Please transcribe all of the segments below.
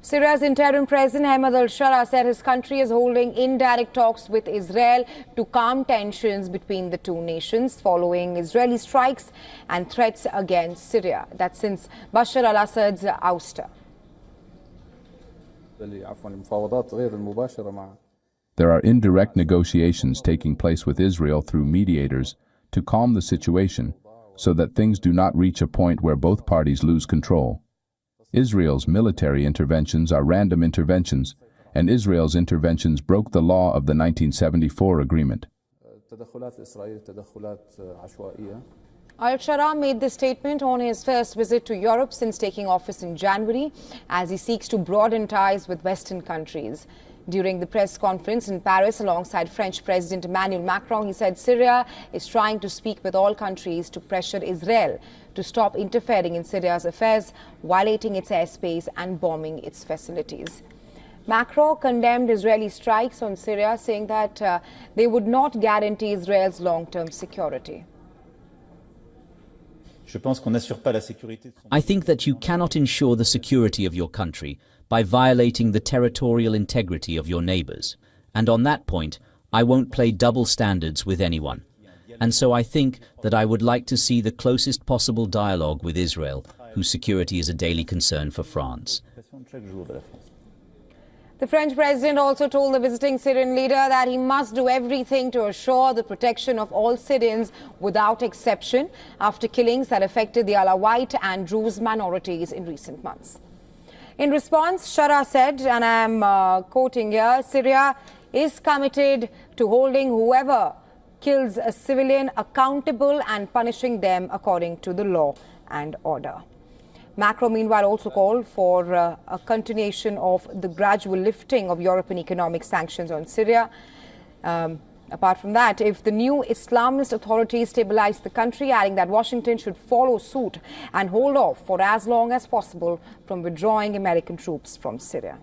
Syria's Interim President Ahmed Al-Sharaa said his country is holding indirect talks with Israel to calm tensions between the two nations following Israeli strikes and threats against Syria. That's since Bashar al-Assad's ouster. There are indirect negotiations taking place with Israel through mediators to calm the situation so that things do not reach a point where both parties lose control. Israel's military interventions are random interventions, and Israel's interventions broke the law of the 1974 agreement. Al-Sharaa made this statement on his first visit to Europe since taking office in January, as he seeks to broaden ties with Western countries. During the press conference in Paris alongside French President Emmanuel Macron, he said Syria is trying to speak with all countries to pressure Israel to stop interfering in Syria's affairs, violating its airspace and bombing its facilities. Macron condemned Israeli strikes on Syria, saying that they would not guarantee Israel's long-term security. I think that you cannot ensure the security of your country by violating the territorial integrity of your neighbors. And on that point, I won't play double standards with anyone. And so I think that I would like to see the closest possible dialogue with Israel, whose security is a daily concern for France. The French president also told the visiting Syrian leader that he must do everything to assure the protection of all Syrians without exception after killings that affected the Alawite and Druze minorities in recent months. In response, Sharaa said, and I am quoting here, Syria is committed to holding whoever kills a civilian accountable and punishing them according to the law and order. Macron, meanwhile, also called for a continuation of the gradual lifting of European economic sanctions on Syria. Apart from that, if the new Islamist authorities stabilize the country, adding that Washington should follow suit and hold off for as long as possible from withdrawing American troops from Syria.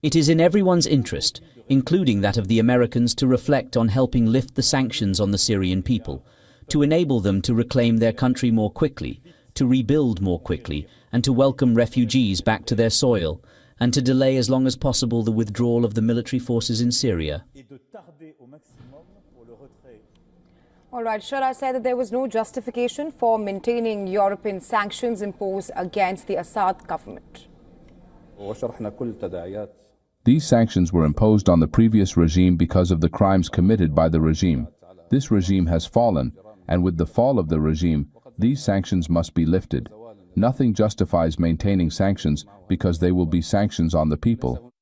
It is in everyone's interest, including that of the Americans, to reflect on helping lift the sanctions on the Syrian people, to enable them to reclaim their country more quickly, to rebuild more quickly, and to welcome refugees back to their soil, and to delay as long as possible the withdrawal of the military forces in Syria. All right, Sharaa said that there was no justification for maintaining European sanctions imposed against the Assad government. These sanctions were imposed on the previous regime because of the crimes committed by the regime. This regime has fallen, and with the fall of the regime, these sanctions must be lifted. Nothing justifies maintaining sanctions because they will be sanctions on the people.